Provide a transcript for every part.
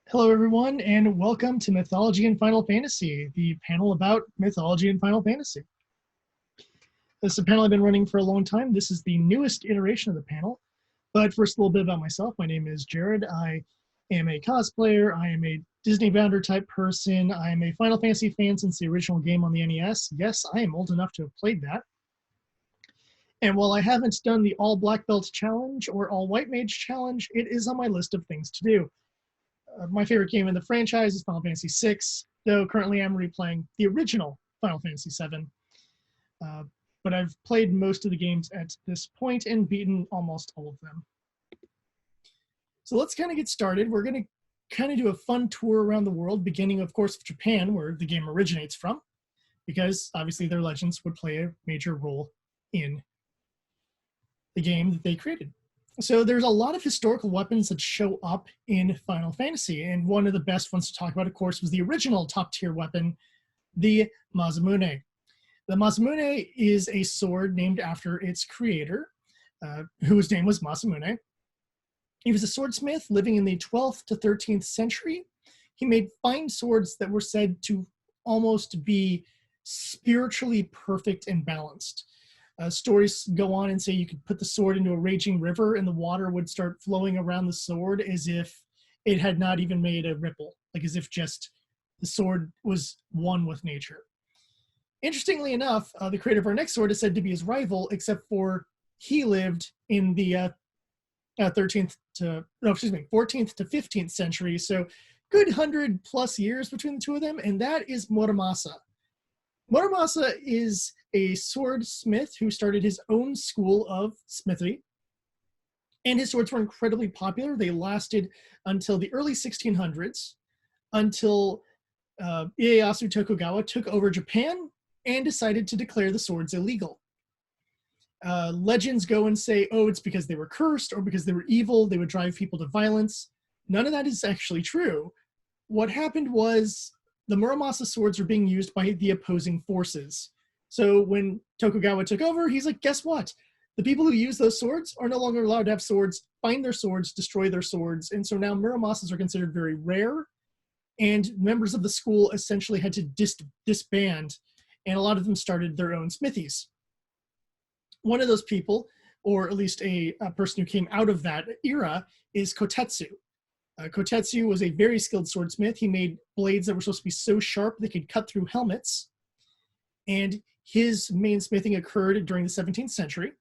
Hello, everyone, and welcome to Mythology and Final Fantasy, the panel about mythology and Final Fantasy. This is a panel I've been running for a long time. This is the newest iteration of the panel. But first, a little bit about myself. My name is Jared. I am a cosplayer. I am a Disney Bounder type person. I am a Final Fantasy fan since the original game on the NES. Yes, I am old enough to have played that. And while I haven't done the all black belt challenge or all white mage challenge, it is on my list of things to do. My favorite game in the franchise is Final Fantasy VI, though currently I'm replaying the original Final Fantasy VII. But I've played most of the games at this point and beaten almost all of them. So let's kind of get started. We're going to kind of do a fun tour around the world, beginning, of course, with Japan, where the game originates from, because obviously their legends would play a major role in the game that they created. So there's a lot of historical weapons that show up in Final Fantasy, and one of the best ones to talk about, of course, was the original top-tier weapon, the Masamune. The Masamune is a sword named after its creator, whose name was Masamune. He was a swordsmith living in the 12th to 13th century. He made fine swords that were said to almost be spiritually perfect and balanced. Stories go on and say you could put the sword into a raging river and the water would start flowing around the sword as if it had not even made a ripple, like as if just the sword was one with nature. Interestingly enough, the creator of our next sword is said to be his rival, except for he lived in the 14th to 15th century, so good 100 plus years between the two of them, and that is Muramasa. Muramasa is a swordsmith who started his own school of smithy, and his swords were incredibly popular. They lasted until the early 1600s, until Ieyasu Tokugawa took over Japan and decided to declare the swords illegal. Legends go and say, oh, it's because they were cursed or because they were evil, they would drive people to violence. None of that is actually true. What happened was the Muramasa swords were being used by the opposing forces. So when Tokugawa took over, he's like, guess what? The people who use those swords are no longer allowed to have swords, find their swords, destroy their swords. And so now Muramasas are considered very rare, and members of the school essentially had to disband, and a lot of them started their own smithies. One of those people, or at least a person who came out of that era, is Kotetsu. Kotetsu was a very skilled swordsmith. He made blades that were supposed to be so sharp they could cut through helmets. And his main smithing occurred during the 17th century.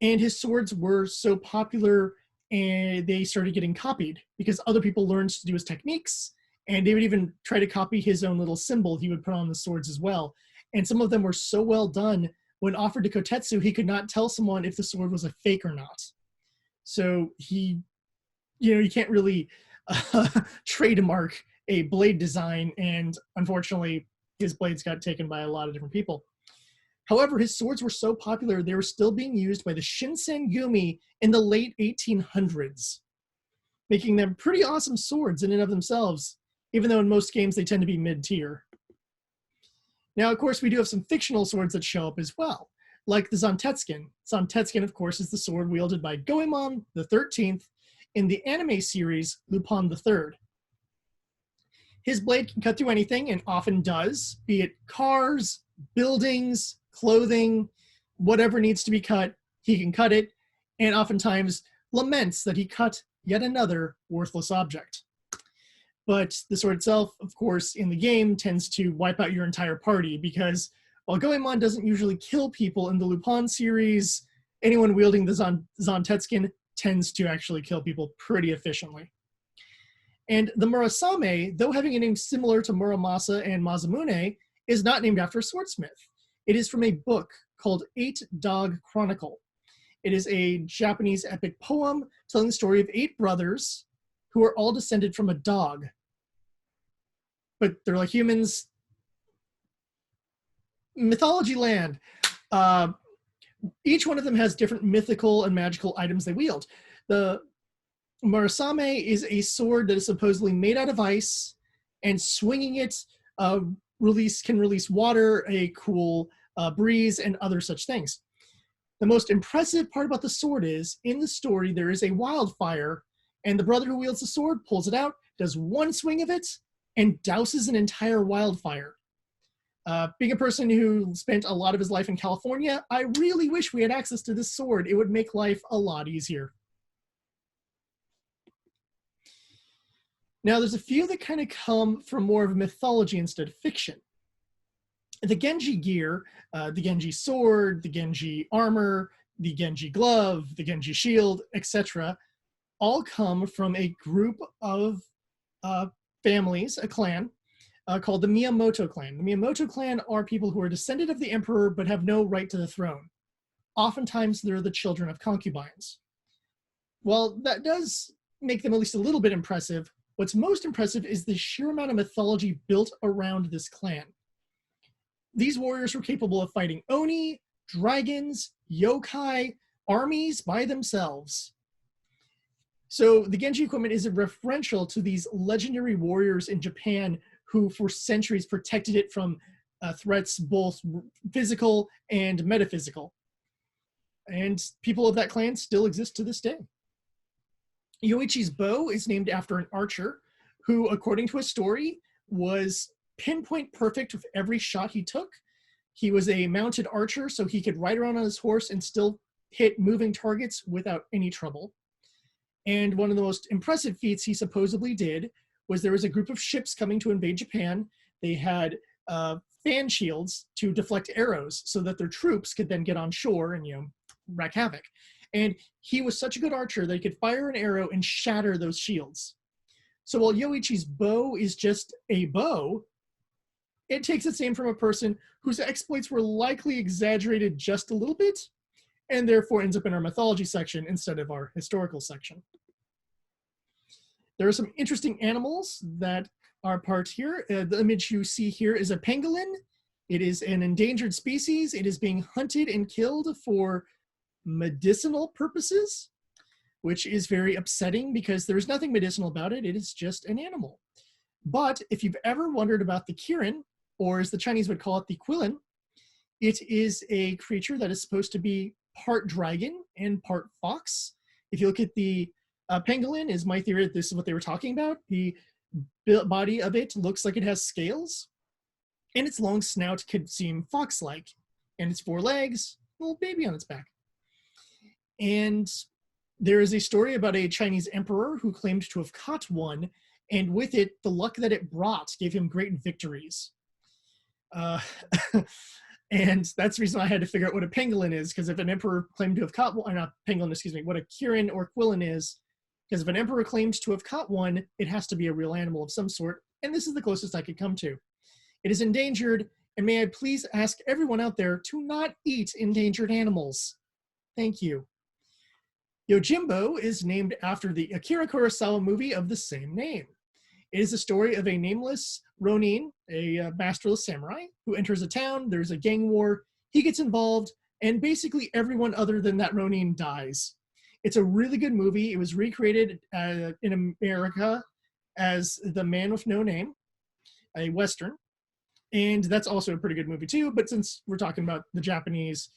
And his swords were so popular and they started getting copied because other people learned to do his techniques, and they would even try to copy his own little symbol he would put on the swords as well. And some of them were so well done, when offered to Kotetsu, he could not tell someone if the sword was a fake or not. So you can't really trademark a blade design, and unfortunately, his blades got taken by a lot of different people. However, his swords were so popular, they were still being used by the Shinsengumi in the late 1800s, making them pretty awesome swords in and of themselves, even though in most games they tend to be mid-tier. Now, of course, we do have some fictional swords that show up as well, like the Zantetsuken. Zantetsuken, of course, is the sword wielded by Goemon the 13th in the anime series Lupin III. His blade can cut through anything, and often does, be it cars, buildings, clothing, whatever needs to be cut, he can cut it, and oftentimes laments that he cut yet another worthless object. But the sword itself, of course, in the game tends to wipe out your entire party, because while Goemon doesn't usually kill people in the Lupin series, anyone wielding the Zantetsuken tends to actually kill people pretty efficiently. And the Murasame, though having a name similar to Muramasa and Masamune, is not named after a swordsmith. It is from a book called Eight Dog Chronicle. It is a Japanese epic poem telling the story of 8 brothers who are all descended from a dog. But they're like humans. Mythology land. Each one of them has different mythical and magical items they wield. The Murasame is a sword that is supposedly made out of ice, and swinging it can release water, a cool breeze, and other such things. The most impressive part about the sword is, in the story, there is a wildfire And the brother who wields the sword pulls it out, does one swing of it, and douses an entire wildfire. Being a person who spent a lot of his life in California, I really wish we had access to this sword. It would make life a lot easier. Now, there's a few that kind of come from more of mythology instead of fiction. The Genji gear, the Genji sword, the Genji armor, the Genji glove, the Genji shield, etc., all come from a group of families, a clan, called the Miyamoto clan. The Miyamoto clan are people who are descended of the emperor but have no right to the throne. Oftentimes, they're the children of concubines. While that does make them at least a little bit impressive, what's most impressive is the sheer amount of mythology built around this clan. These warriors were capable of fighting Oni, dragons, yokai, armies by themselves. So the Genji equipment is a referential to these legendary warriors in Japan who for centuries protected it from threats both physical and metaphysical. And people of that clan still exist to this day. Yoichi's bow is named after an archer who, according to a story, was pinpoint perfect with every shot he took. He was a mounted archer, so he could ride around on his horse and still hit moving targets without any trouble. And one of the most impressive feats he supposedly did was there was a group of ships coming to invade Japan. They had fan shields to deflect arrows so that their troops could then get on shore and, wreak havoc. And he was such a good archer that he could fire an arrow and shatter those shields. So while Yoichi's bow is just a bow, it takes its name from a person whose exploits were likely exaggerated just a little bit, and therefore ends up in our mythology section instead of our historical section. There are some interesting animals that are part here. The image you see here is a pangolin. It is an endangered species. It is being hunted and killed for medicinal purposes, which is very upsetting because there's nothing medicinal about it. It is just an animal. But if you've ever wondered about the kirin, or as the Chinese would call it, the quilin, it is a creature that is supposed to be part dragon and part fox. If you look at the pangolin, is my theory that this is what they were talking about. The body of it looks like it has scales, and its long snout could seem fox-like, and its 4 legs, a little baby on its back. And there is a story about a Chinese emperor who claimed to have caught one, and with it, the luck that it brought gave him great victories. And that's the reason I had to figure out what a pangolin is, because if an emperor claimed to have caught one, or not pangolin, excuse me, what a kirin or quilin is, because if an emperor claims to have caught one, it has to be a real animal of some sort, and this is the closest I could come to. It is endangered, and may I please ask everyone out there to not eat endangered animals. Thank you. Yojimbo is named after the Akira Kurosawa movie of the same name. It is the story of a nameless Ronin, a masterless samurai, who enters a town. There's a gang war. He gets involved, and basically everyone other than that Ronin dies. It's a really good movie. It was recreated in America as The Man with No Name, a Western. And that's also a pretty good movie too. But since we're talking about the Japanese,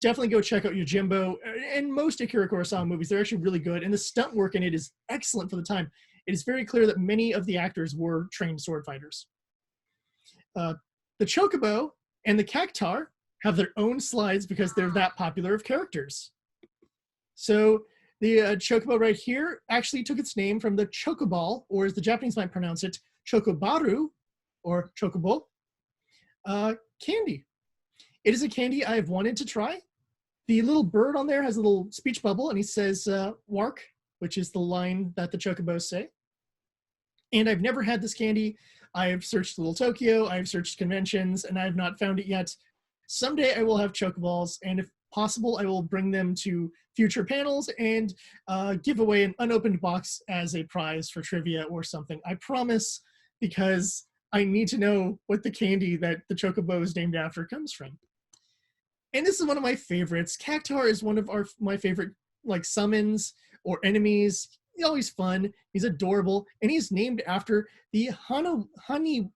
definitely go check out Yojimbo. And most Akira Kurosawa movies, they're actually really good. And the stunt work in it is excellent for the time. It is very clear that many of the actors were trained sword fighters. The Chocobo and the Cactar have their own slides because they're that popular of characters. So the Chocobo right here actually took its name from the Chocoball, or as the Japanese might pronounce it, Chocobaru, or Chocobo, candy. It is a candy I've wanted to try. The little bird on there has a little speech bubble, and he says, "Wark," which is the line that the Chocobos say. And I've never had this candy. I've searched Little Tokyo, I've searched conventions, and I have not found it yet. Someday I will have Chocoballs, and if possible, I will bring them to future panels and give away an unopened box as a prize for trivia or something. I promise, because I need to know what the candy that the Chocobo is named after comes from. And this is one of my favorites. Cactar is one of my favorite summons or enemies. He's always fun. He's adorable, and he's named after the Haniwa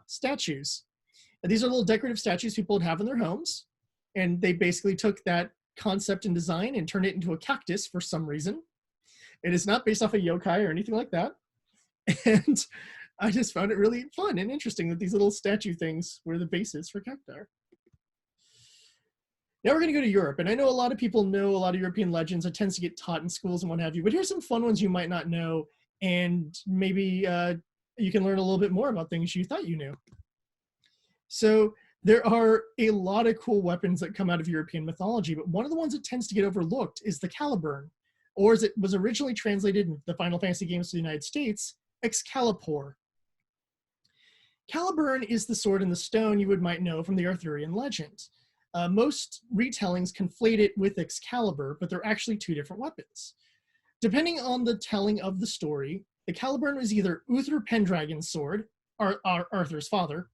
statues. And these are little decorative statues people would have in their homes, and they basically took that concept and design and turned it into a cactus for some reason. It is not based off a yokai or anything like that. And I just found it really fun and interesting that these little statue things were the basis for cacti. Now we're going to go to Europe, and I know a lot of people know a lot of European legends. It tends to get taught in schools and what have you, but here's some fun ones you might not know, and maybe you can learn a little bit more about things you thought you knew. So there are a lot of cool weapons that come out of European mythology, but one of the ones that tends to get overlooked is the caliburn, or as it was originally translated in the Final Fantasy games to the United States, Excalibur. Caliburn is the sword and the stone you might know from the Arthurian legend. Most retellings conflate it with Excalibur, but they're actually two different weapons. Depending on the telling of the story, the caliburn was either Uther Pendragon's sword, Arthur's father,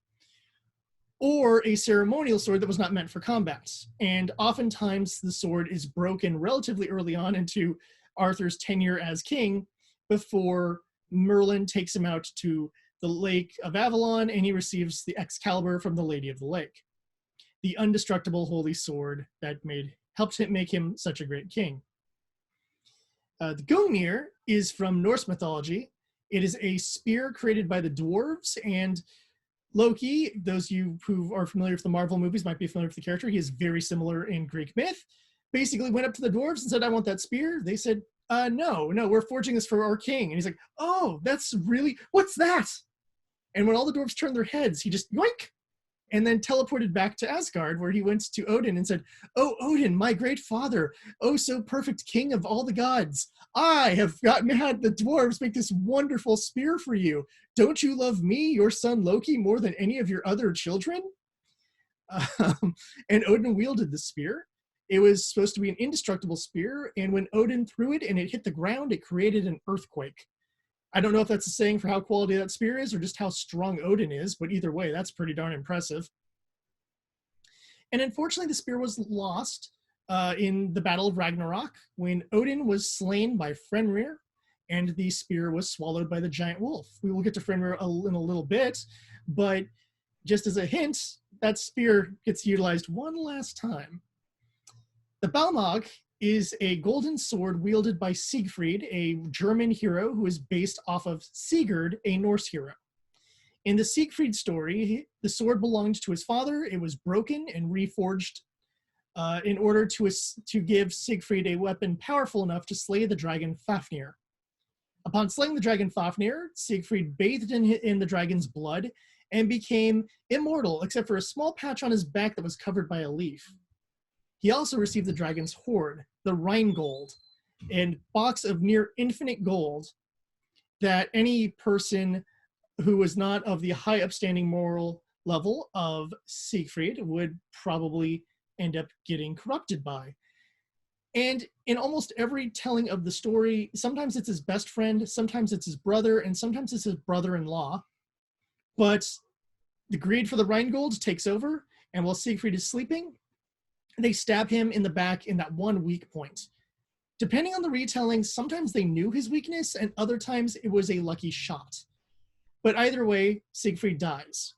or a ceremonial sword that was not meant for combat. And oftentimes the sword is broken relatively early on into Arthur's tenure as king before Merlin takes him out to the Lake of Avalon and he receives the Excalibur from the Lady of the Lake, the indestructible holy sword that helped make him such a great king. The Gungnir is from Norse mythology. It is a spear created by the dwarves, and Loki, those of you who are familiar with the Marvel movies might be familiar with the character. He is very similar in Greek myth. Basically went up to the dwarves and said, I want that spear. They said, no, we're forging this for our king. And he's like, oh, that's really, what's that? And when all the dwarves turned their heads, he just yoink, and then teleported back to Asgard, where he went to Odin and said, oh, Odin, my great father, oh, so perfect king of all the gods, I have had the dwarves make this wonderful spear for you. Don't you love me, your son Loki, more than any of your other children? And Odin wielded the spear. It was supposed to be an indestructible spear, and when Odin threw it and it hit the ground, it created an earthquake. I don't know if that's a saying for how quality that spear is or just how strong Odin is, but either way, that's pretty darn impressive. And unfortunately, the spear was lost in the Battle of Ragnarok when Odin was slain by Fenrir and the spear was swallowed by the giant wolf. We will get to Fenrir in a little bit, but just as a hint, that spear gets utilized one last time. The Balmog is a golden sword wielded by Siegfried, a German hero who is based off of Sigurd, a Norse hero. In the Siegfried story, the sword belonged to his father. It was broken and reforged in order to give Siegfried a weapon powerful enough to slay the dragon Fafnir. Upon slaying the dragon Fafnir, Siegfried bathed in the dragon's blood and became immortal, except for a small patch on his back that was covered by a leaf. He also received the dragon's hoard, the Rheingold, a box of near infinite gold that any person who was not of the high upstanding moral level of Siegfried would probably end up getting corrupted by. And in almost every telling of the story, sometimes it's his best friend, sometimes it's his brother, and sometimes it's his brother-in-law. But the greed for the Rheingold takes over, and while Siegfried is sleeping, they stab him in the back in that one weak point. Depending on the retelling, sometimes they knew his weakness, and other times it was a lucky shot. But either way, Siegfried dies.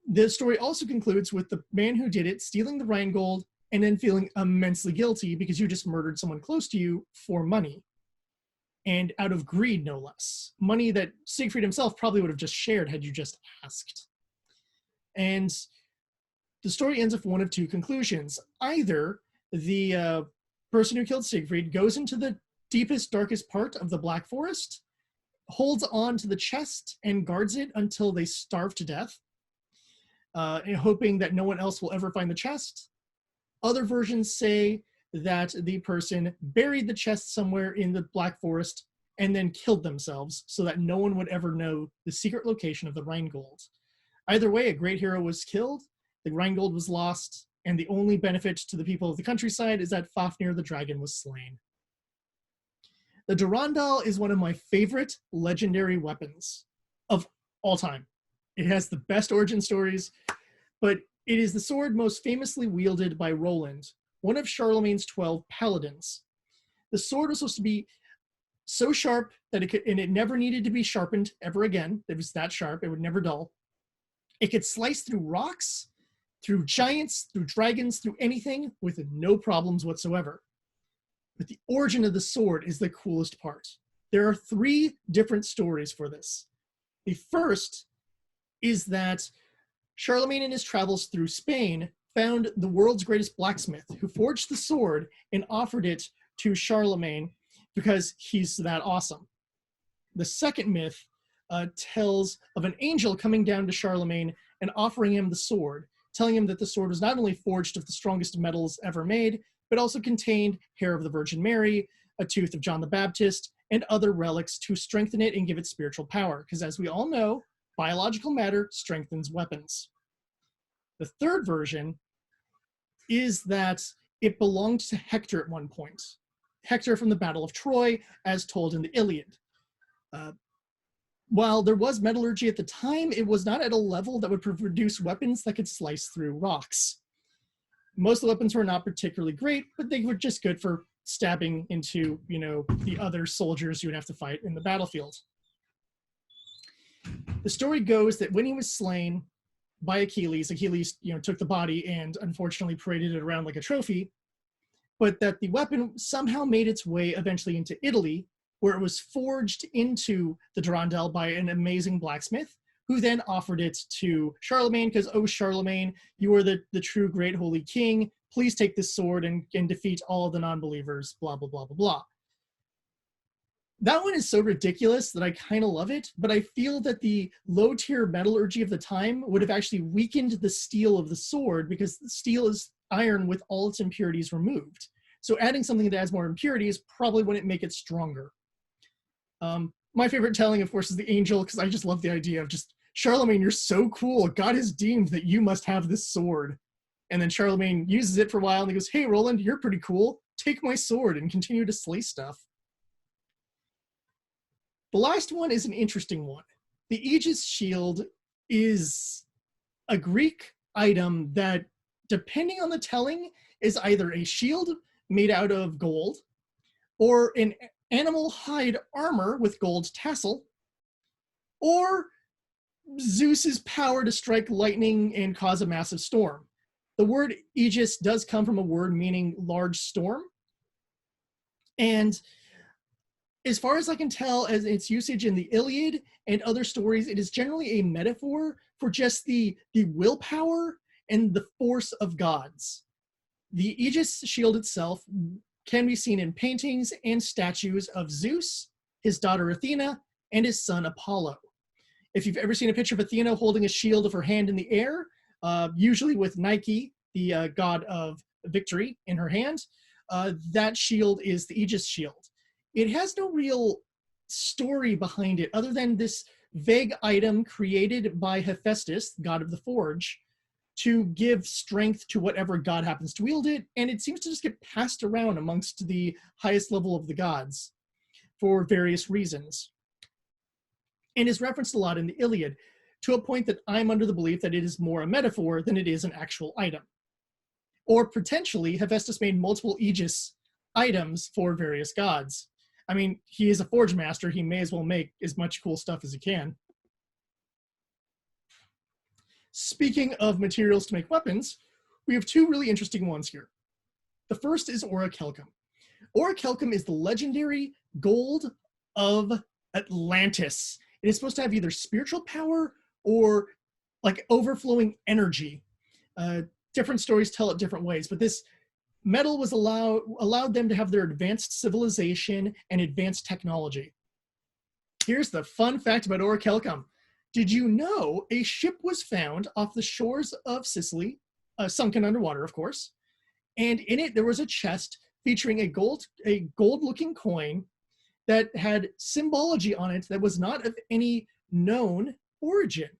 The story also concludes with the man who did it stealing the Rheingold and then feeling immensely guilty because you just murdered someone close to you for money. And out of greed, no less. Money that Siegfried himself probably would have just shared had you just asked. And the story ends with one of two conclusions. Either the person who killed Siegfried goes into the deepest, darkest part of the Black Forest, holds on to the chest and guards it until they starve to death, and hoping that no one else will ever find the chest. Other versions say that the person buried the chest somewhere in the Black Forest and then killed themselves so that no one would ever know the secret location of the Rheingold. Either way, a great hero was killed, the Rheingold was lost, and the only benefit to the people of the countryside is that Fafnir the dragon was slain. The Durandal is one of my favorite legendary weapons of all time. It has the best origin stories, but it is the sword most famously wielded by Roland, one of Charlemagne's 12 paladins. The sword was supposed to be so sharp that it never needed to be sharpened ever again. It was that sharp, it would never dull. It could slice through rocks, through giants, through dragons, through anything with no problems whatsoever. But the origin of the sword is the coolest part. There are 3 different stories for this. The first is that Charlemagne in his travels through Spain found the world's greatest blacksmith who forged the sword and offered it to Charlemagne because he's that awesome. The second myth tells of an angel coming down to Charlemagne and offering him the sword, telling him that the sword was not only forged of the strongest metals ever made, but also contained hair of the Virgin Mary, a tooth of John the Baptist, and other relics to strengthen it and give it spiritual power. Because as we all know, biological matter strengthens weapons. The third version is that it belonged to Hector at one point. Hector from the Battle of Troy, as told in the Iliad. While there was metallurgy at the time, it was not at a level that would produce weapons that could slice through rocks. Most of the weapons were not particularly great, but they were just good for stabbing into, the other soldiers you would have to fight in the battlefield. The story goes that when he was slain by Achilles, took the body and unfortunately paraded it around like a trophy, but that the weapon somehow made its way eventually into Italy, where it was forged into the Durandal by an amazing blacksmith, who then offered it to Charlemagne because, oh, Charlemagne, you are the true great holy king. Please take this sword and defeat all of the non-believers, blah, blah, blah, blah, blah. That one is so ridiculous that I kind of love it, but I feel that the low-tier metallurgy of the time would have actually weakened the steel of the sword because steel is iron with all its impurities removed. So adding something that adds more impurities probably wouldn't make it stronger. My favorite telling, of course, is the angel, because I just love the idea of just, Charlemagne, you're so cool. God has deemed that you must have this sword. And then Charlemagne uses it for a while and he goes, hey, Roland, you're pretty cool. Take my sword and continue to slay stuff. The last one is an interesting one. The Aegis shield is a Greek item that, depending on the telling, is either a shield made out of gold or an animal hide armor with gold tassel, or Zeus's power to strike lightning and cause a massive storm. The word Aegis does come from a word meaning large storm. And as far as I can tell, as its usage in the Iliad and other stories, it is generally a metaphor for just the willpower and the force of gods. The Aegis shield itself can be seen in paintings and statues of Zeus, his daughter Athena, and his son Apollo. If you've ever seen a picture of Athena holding a shield of her hand in the air, usually with Nike, the god of victory, in her hand, that shield is the Aegis shield. It has no real story behind it other than this vague item created by Hephaestus, god of the forge, to give strength to whatever god happens to wield it, and it seems to just get passed around amongst the highest level of the gods for various reasons. And is referenced a lot in the Iliad, to a point that I'm under the belief that it is more a metaphor than it is an actual item. Or potentially, Hephaestus made multiple Aegis items for various gods. I mean, he is a forge master, he may as well make as much cool stuff as he can. Speaking of materials to make weapons, we have 2 really interesting ones here. The first is orichalcum. Orichalcum is the legendary gold of Atlantis. It is supposed to have either spiritual power or like overflowing energy. Different stories tell it different ways, but this metal was allowed them to have their advanced civilization and advanced technology. Here's the fun fact about orichalcum. Did you know a ship was found off the shores of Sicily, sunken underwater, of course, and in it there was a chest featuring a gold-looking coin that had symbology on it that was not of any known origin.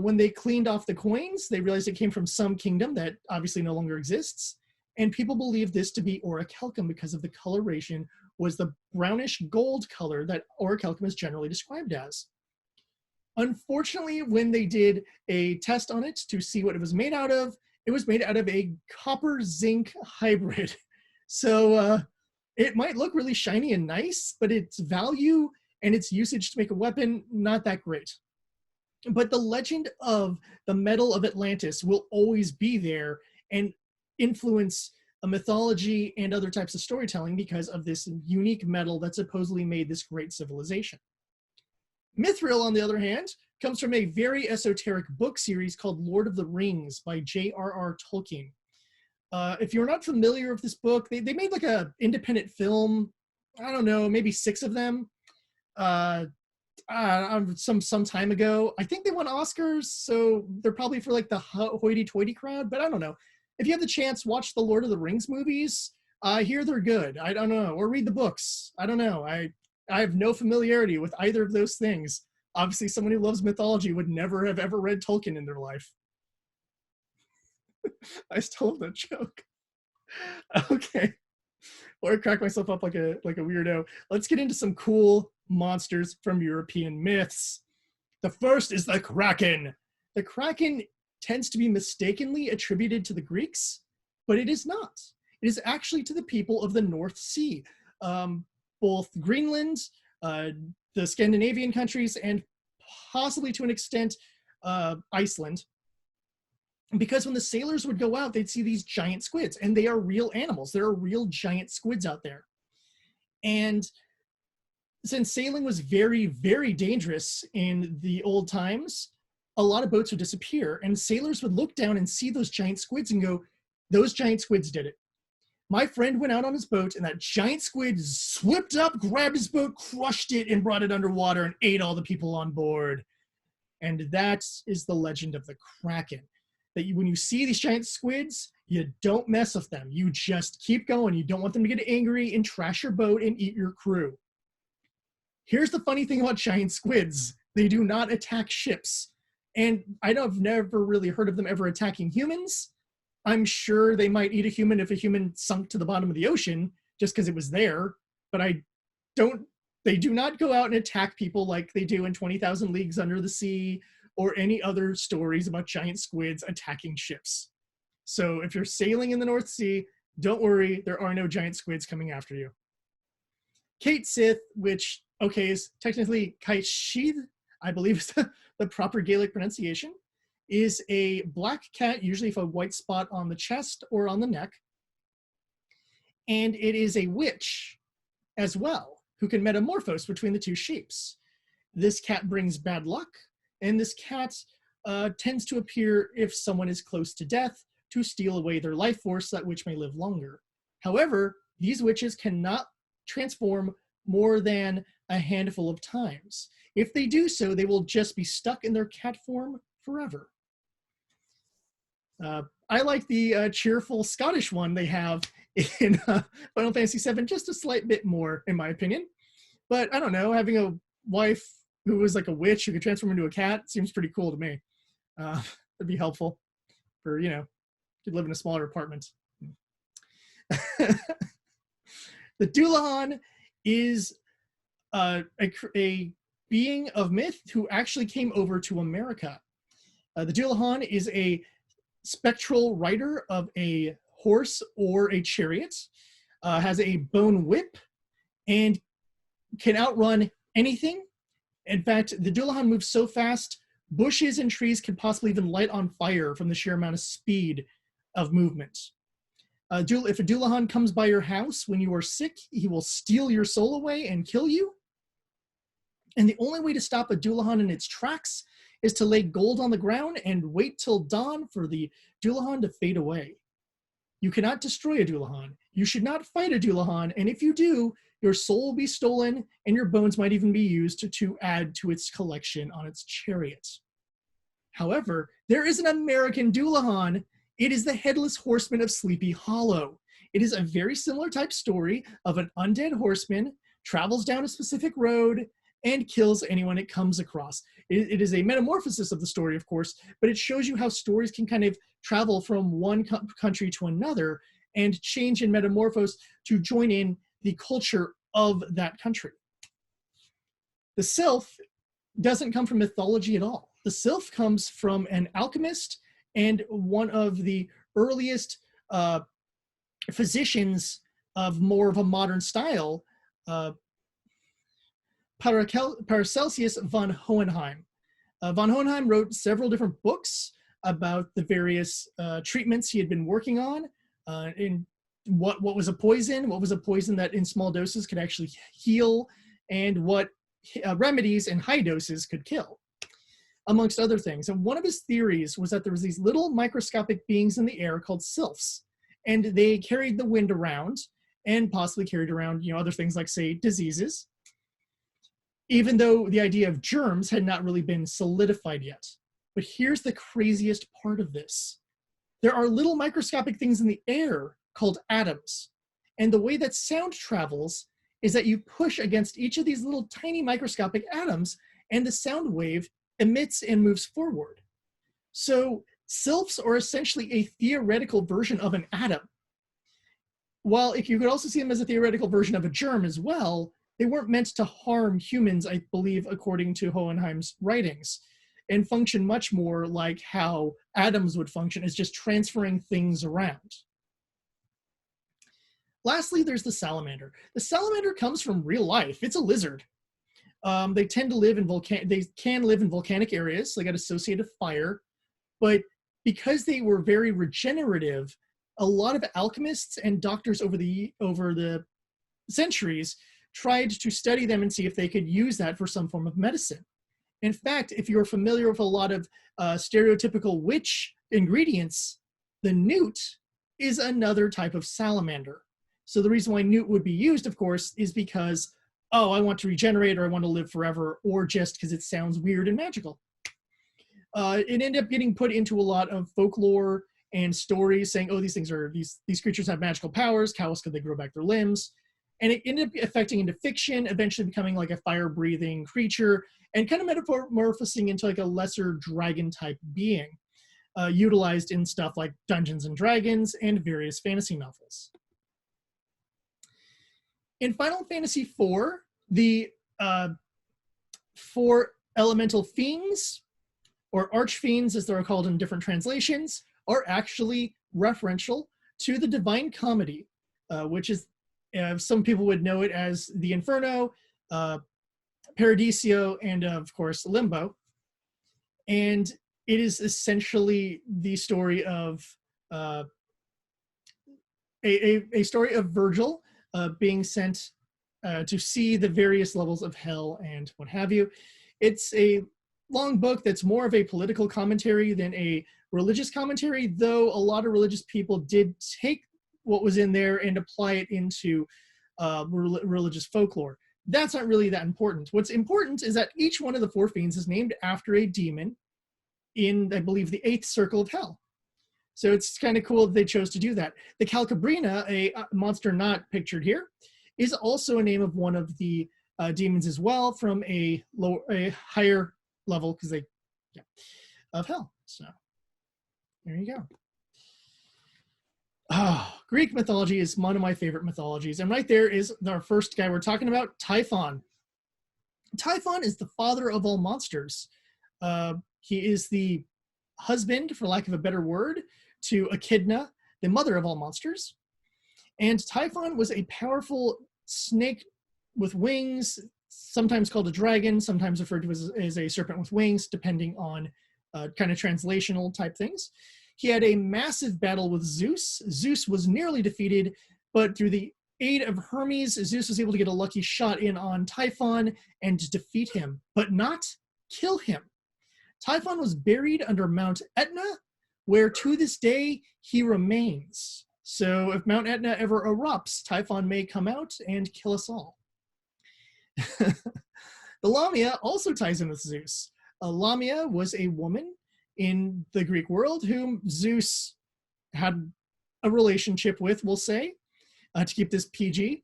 When they cleaned off the coins, they realized it came from some kingdom that obviously no longer exists, and people believed this to be orichalcum because of the coloration was the brownish gold color that orichalcum is generally described as. Unfortunately, when they did a test on it to see what it was made out of, it was made out of a copper-zinc hybrid. So it might look really shiny and nice, but its value and its usage to make a weapon, not that great. But the legend of the metal of Atlantis will always be there and influence a mythology and other types of storytelling because of this unique metal that supposedly made this great civilization. Mithril, on the other hand, comes from a very esoteric book series called Lord of the Rings by J.R.R. Tolkien. If you're not familiar with this book, they made like a independent film, I don't know, maybe 6 of them, some time ago. I think they won Oscars, so they're probably for like the hoity-toity crowd, but I don't know. If you have the chance, watch the Lord of the Rings movies. I hear they're good. I don't know. Or read the books. I don't know. I have no familiarity with either of those things. Obviously, someone who loves mythology would never have ever read Tolkien in their life. I stole that joke. Okay. Or I crack myself up like a weirdo. Let's get into some cool monsters from European myths. The first is the Kraken. The Kraken tends to be mistakenly attributed to the Greeks, but it is not. It is actually to the people of the North Sea, both Greenland, the Scandinavian countries, and possibly to an extent Iceland. Because when the sailors would go out, they'd see these giant squids, and they are real animals. There are real giant squids out there. And since sailing was very, very dangerous in the old times, a lot of boats would disappear, and sailors would look down and see those giant squids and go, those giant squids did it. My friend went out on his boat, and that giant squid slipped up, grabbed his boat, crushed it, and brought it underwater and ate all the people on board. And that is the legend of the Kraken. That when you see these giant squids, you don't mess with them. You just keep going. You don't want them to get angry and trash your boat and eat your crew. Here's the funny thing about giant squids. They do not attack ships. And I've never really heard of them ever attacking humans. I'm sure they might eat a human if a human sunk to the bottom of the ocean just because it was there. But they do not go out and attack people like they do in 20,000 Leagues Under the Sea or any other stories about giant squids attacking ships. So if you're sailing in the North Sea, don't worry, there are no giant squids coming after you. Kate Sith, which, okay, is technically Kate Sheath, I believe is the proper Gaelic pronunciation, is a black cat, usually with a white spot on the chest or on the neck. And it is a witch as well, who can metamorphose between the two shapes. This cat brings bad luck, and this cat tends to appear if someone is close to death to steal away their life force, that which may live longer. However, these witches cannot transform more than a handful of times. If they do so, they will just be stuck in their cat form forever. I like the cheerful Scottish one they have in Final Fantasy VII just a slight bit more, in my opinion. But I don't know, having a wife who was like a witch who could transform into a cat seems pretty cool to me. It'd be helpful for, could live in a smaller apartment. The Dullahan is a being of myth who actually came over to America. The Dullahan is a spectral rider of a horse or a chariot, has a bone whip, and can outrun anything. In fact, the Dullahan moves so fast, bushes and trees can possibly even light on fire from the sheer amount of speed of movement. If a Dullahan comes by your house when you are sick, he will steal your soul away and kill you. And the only way to stop a Dullahan in its tracks is to lay gold on the ground and wait till dawn for the Dullahan to fade away. You cannot destroy a Dullahan. You should not fight a Dullahan, and if you do, your soul will be stolen, and your bones might even be used to add to its collection on its chariot. However, there is an American Dullahan. It is the Headless Horseman of Sleepy Hollow. It is a very similar type story of an undead horseman, travels down a specific road, and kills anyone it comes across. It is a metamorphosis of the story, of course, but it shows you how stories can kind of travel from one country to another and change and metamorphose to join in the culture of that country. The Sylph doesn't come from mythology at all. The Sylph comes from an alchemist and one of the earliest physicians of more of a modern style, Paracelsus von Hohenheim. Von Hohenheim wrote several different books about the various treatments he had been working on, in what was a poison that in small doses could actually heal, and what remedies in high doses could kill, amongst other things. And one of his theories was that there was these little microscopic beings in the air called sylphs, and they carried the wind around and possibly carried around, other things like, say, diseases, even though the idea of germs had not really been solidified yet. But here's the craziest part of this. There are little microscopic things in the air called atoms. And the way that sound travels is that you push against each of these little tiny microscopic atoms, and the sound wave emits and moves forward. So sylphs are essentially a theoretical version of an atom. While if you could also see them as a theoretical version of a germ as well, they weren't meant to harm humans, I believe, according to Hohenheim's writings, and function much more like how atoms would function, as just transferring things around. Lastly, there's the salamander. The salamander comes from real life. It's a lizard. They tend to live in volcanic areas. They got associated fire, but because they were very regenerative, a lot of alchemists and doctors over the centuries tried to study them and see if they could use that for some form of medicine. In fact, if you're familiar with a lot of stereotypical witch ingredients, the newt is another type of salamander. So the reason why newt would be used, of course, is because, oh, I want to regenerate, or I want to live forever, or just because it sounds weird and magical. It ended up getting put into a lot of folklore and stories saying, oh, these creatures have magical powers. How else could they grow back their limbs? And it ended up affecting into fiction, eventually becoming like a fire-breathing creature and kind of metamorphosing into like a lesser dragon-type being, utilized in stuff like Dungeons and Dragons and various fantasy novels. In Final Fantasy IV, the 4 elemental fiends, or archfiends as they're called in different translations, are actually referential to the Divine Comedy, which is, some people would know it as the Inferno, Paradiso, and of course Limbo. And it is essentially the story of a story of Virgil being sent to see the various levels of hell and what have you. It's a long book that's more of a political commentary than a religious commentary, though a lot of religious people did take what was in there and apply it into religious folklore. That's not really that important. What's important is that each one of the 4 fiends is named after a demon in, I believe, the 8th circle of hell. So it's kind of cool that they chose to do that. The Calcabrina, a monster not pictured here, is also a name of one of the demons as well, from a higher level, because of hell. So there you go. Greek mythology is one of my favorite mythologies, and right there is our first guy we're talking about, Typhon. Typhon is the father of all monsters. He is the husband, for lack of a better word, to Echidna, the mother of all monsters. And Typhon was a powerful snake with wings, sometimes called a dragon, sometimes referred to as a serpent with wings, depending on kind of translational type things. He had a massive battle with Zeus. Zeus was nearly defeated, but through the aid of Hermes, Zeus was able to get a lucky shot in on Typhon and defeat him, but not kill him. Typhon was buried under Mount Etna, where to this day he remains. So if Mount Etna ever erupts, Typhon may come out and kill us all. The Lamia also ties in with Zeus. Lamia was a woman in the Greek world whom Zeus had a relationship with, we'll say, to keep this PG.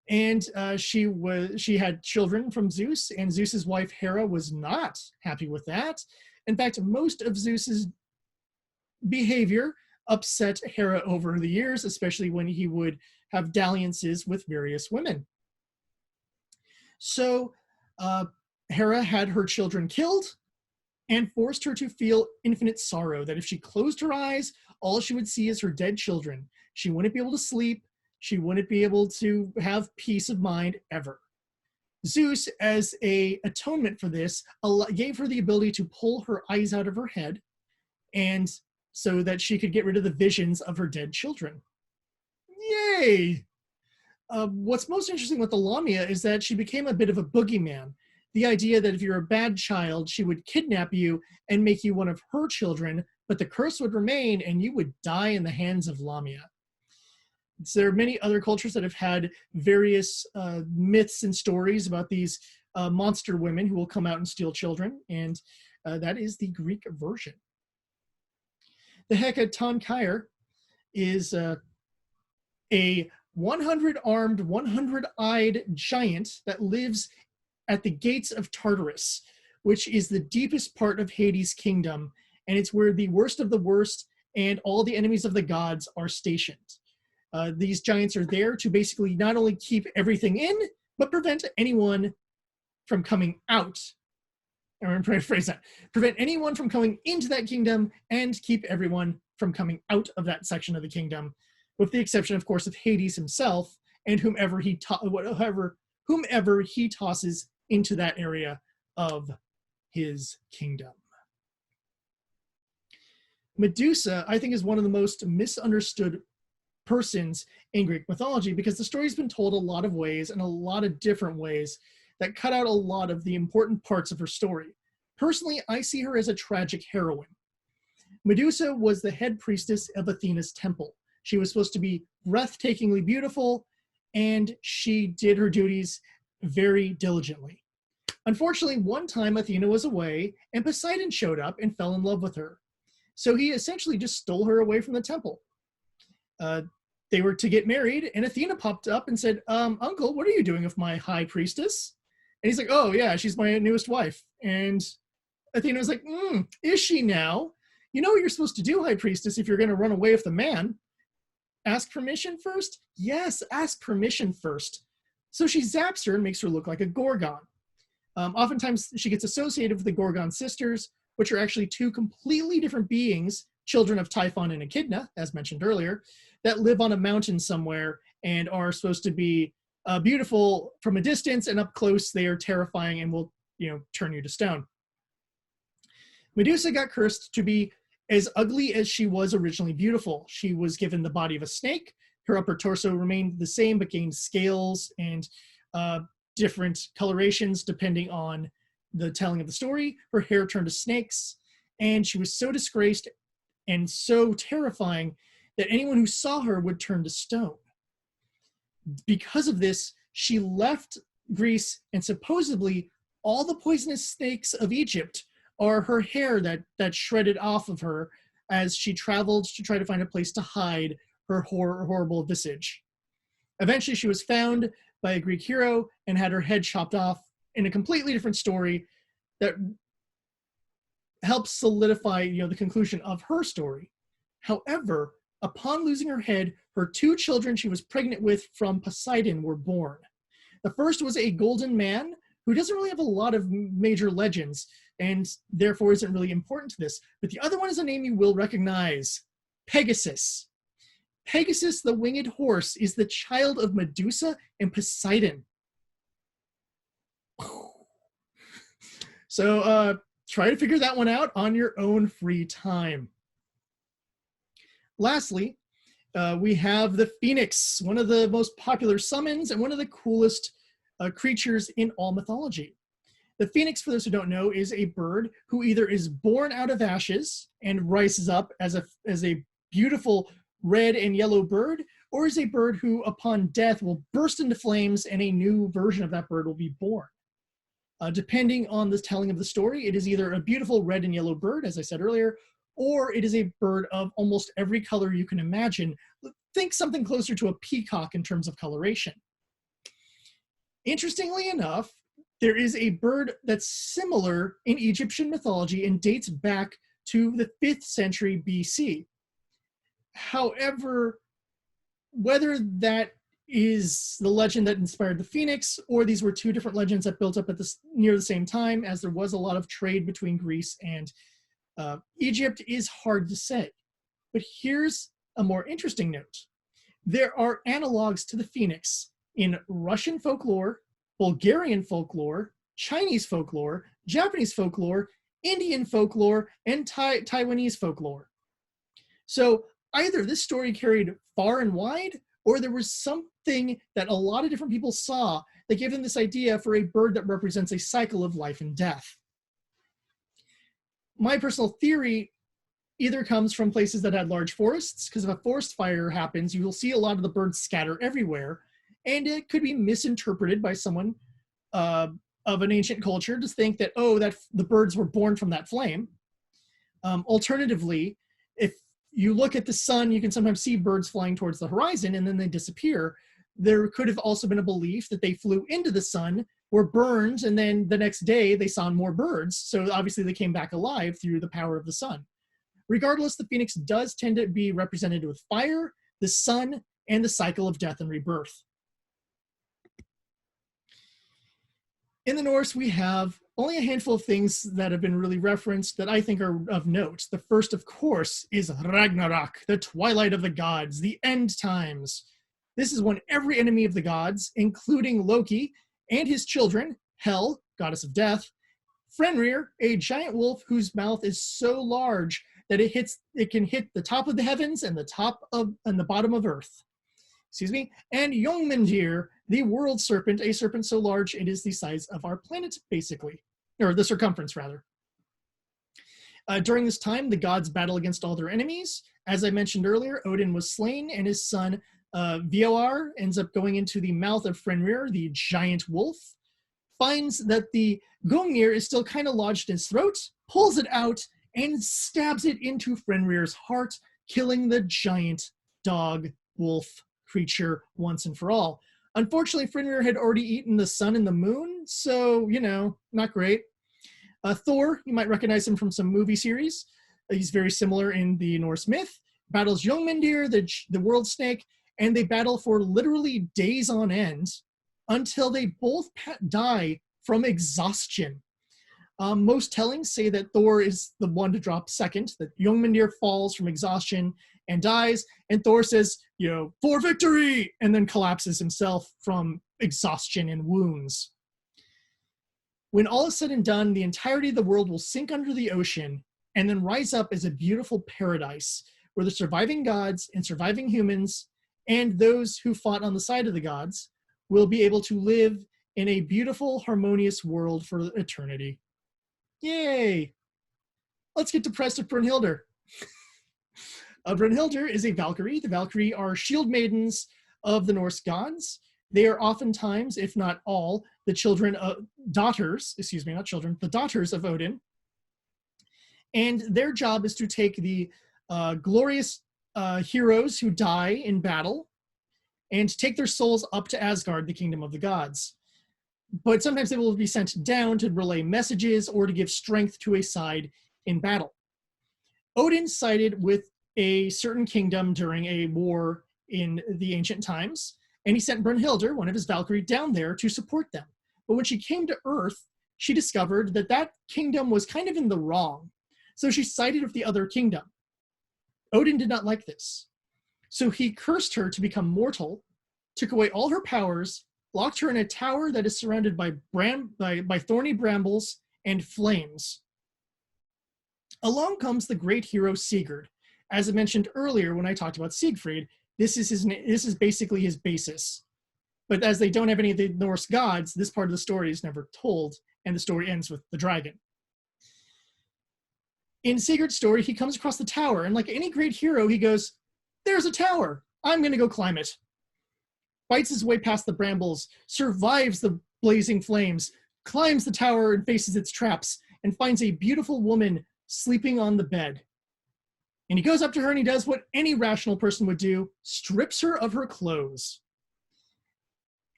And she had children from Zeus, and Zeus's wife Hera was not happy with that. In fact, most of Zeus's behavior upset Hera over the years, especially when he would have dalliances with various women. So Hera had her children killed and forced her to feel infinite sorrow, that if she closed her eyes, all she would see is her dead children. She wouldn't be able to sleep. She wouldn't be able to have peace of mind ever. Zeus, as a atonement for this, gave her the ability to pull her eyes out of her head, and so that she could get rid of the visions of her dead children. Yay! What's most interesting with the Lamia is that she became a bit of a boogeyman. The idea that if you're a bad child, she would kidnap you and make you one of her children, but the curse would remain and you would die in the hands of Lamia. So there are many other cultures that have had various myths and stories about these monster women who will come out and steal children, and that is the Greek version. The Hekatonchire is a 100-armed, 100-eyed giant that lives at the gates of Tartarus, which is the deepest part of Hades' kingdom, and it's where the worst of the worst and all the enemies of the gods are stationed. These giants are there to basically not only keep everything in, but prevent anyone from coming out. Or rephrase that. Prevent anyone from coming into that kingdom and keep everyone from coming out of that section of the kingdom, with the exception, of course, of Hades himself and whomever he tosses into that area of his kingdom. Medusa, I think, is one of the most misunderstood persons in Greek mythology, because the story's been told a lot of ways and a lot of different ways that cut out a lot of the important parts of her story. Personally, I see her as a tragic heroine. Medusa was the head priestess of Athena's temple. She was supposed to be breathtakingly beautiful, and she did her duties very diligently. Unfortunately, one time Athena was away, and Poseidon showed up and fell in love with her. So he essentially just stole her away from the temple. They were to get married, and Athena popped up and said, Uncle, what are you doing with my high priestess? And he's like, oh yeah, she's my newest wife. And Athena was like, is she now? You know what you're supposed to do, high priestess, if you're going to run away with the man? Ask permission first? Yes, ask permission first. So she zaps her and makes her look like a Gorgon. Oftentimes she gets associated with the Gorgon sisters, which are actually two completely different beings, children of Typhon and Echidna, as mentioned earlier, that live on a mountain somewhere and are supposed to be beautiful from a distance, and up close they are terrifying and will, turn you to stone. Medusa got cursed to be as ugly as she was originally beautiful. She was given the body of a snake. Her upper torso remained the same but gained scales and different colorations depending on the telling of the story. Her hair turned to snakes, and she was so disgraced and so terrifying that anyone who saw her would turn to stone. Because of this, she left Greece, and supposedly all the poisonous snakes of Egypt are her hair that shredded off of her as she traveled to try to find a place to hide her horrible visage. Eventually, she was found by a Greek hero and had her head chopped off in a completely different story that helps solidify, the conclusion of her story. However, upon losing her head, her two children she was pregnant with from Poseidon were born. The first was a golden man who doesn't really have a lot of major legends and therefore isn't really important to this. But the other one is a name you will recognize, Pegasus. Pegasus, the winged horse, is the child of Medusa and Poseidon. So try to figure that one out on your own free time. Lastly, we have the Phoenix, one of the most popular summons and one of the coolest creatures in all mythology. The Phoenix, for those who don't know, is a bird who either is born out of ashes and rises up as a beautiful red and yellow bird, or is a bird who, upon death, will burst into flames and a new version of that bird will be born. Depending on the telling of the story, it is either a beautiful red and yellow bird, as I said earlier, or it is a bird of almost every color you can imagine. Think something closer to a peacock in terms of coloration. Interestingly enough, there is a bird that's similar in Egyptian mythology and dates back to the 5th century BC. However, whether that is the legend that inspired the Phoenix, or these were two different legends that built up at near the same time, as there was a lot of trade between Greece and Egypt, is hard to say. But here's a more interesting note. There are analogs to the Phoenix in Russian folklore, Bulgarian folklore, Chinese folklore, Japanese folklore, Indian folklore, and Taiwanese folklore. So either this story carried far and wide, or there was something that a lot of different people saw that gave them this idea for a bird that represents a cycle of life and death. My personal theory either comes from places that had large forests, because if a forest fire happens, you will see a lot of the birds scatter everywhere, and it could be misinterpreted by someone of an ancient culture to think that, oh, that the birds were born from that flame. Alternatively, if you look at the sun, you can sometimes see birds flying towards the horizon and then they disappear. There could have also been a belief that they flew into the sun, were burned, and then the next day they saw more birds. So obviously they came back alive through the power of the sun. Regardless, the phoenix does tend to be represented with fire, the sun, and the cycle of death and rebirth. In the Norse, we have only a handful of things that have been really referenced that I think are of note. The first, of course, is Ragnarok, the twilight of the gods, the end times. This is when every enemy of the gods, including Loki and his children, Hel, goddess of death, Fenrir, a giant wolf whose mouth is so large that it can hit the top of the heavens and the bottom of earth. Excuse me, and Jungmundir, the world serpent, a serpent so large it is the size of our planet, basically, or the circumference, rather. During this time, the gods battle against all their enemies. As I mentioned earlier, Odin was slain, and his son Vior ends up going into the mouth of Fenrir, the giant wolf, finds that the Gungnir is still kind of lodged in his throat, pulls it out, and stabs it into Fenrir's heart, killing the giant dog wolf creature once and for all. Unfortunately, Fenrir had already eaten the sun and the moon, so, not great. Thor, you might recognize him from some movie series. He's very similar in the Norse myth. Battles Jungmundir, the world snake, and they battle for literally days on end until they both die from exhaustion. Most tellings say that Thor is the one to drop second, that Jungmundir falls from exhaustion and dies, and Thor says, for victory, and then collapses himself from exhaustion and wounds. When all is said and done, the entirety of the world will sink under the ocean and then rise up as a beautiful paradise where the surviving gods and surviving humans and those who fought on the side of the gods will be able to live in a beautiful, harmonious world for eternity. Yay! Let's get depressed with Brunhilde. Brunhilde is a Valkyrie. The Valkyrie are shield maidens of the Norse gods. They are oftentimes, if not all, the daughters of Odin. And their job is to take the glorious heroes who die in battle and take their souls up to Asgard, the kingdom of the gods. But sometimes they will be sent down to relay messages or to give strength to a side in battle. Odin sided with a certain kingdom during a war in the ancient times, and he sent Brunhilde, one of his Valkyrie, down there to support them. But when she came to Earth, she discovered that that kingdom was kind of in the wrong, so she sided with the other kingdom. Odin did not like this, so he cursed her to become mortal, took away all her powers, locked her in a tower that is surrounded by thorny brambles and flames. Along comes the great hero Sigurd. As I mentioned earlier when I talked about Siegfried, this is basically his basis. But as they don't have any of the Norse gods, this part of the story is never told, and the story ends with the dragon. In Sigurd's story, he comes across the tower, and like any great hero, he goes, "There's a tower. I'm going to go climb it." Fights his way past the brambles, survives the blazing flames, climbs the tower and faces its traps, and finds a beautiful woman sleeping on the bed. And he goes up to her and he does what any rational person would do, strips her of her clothes.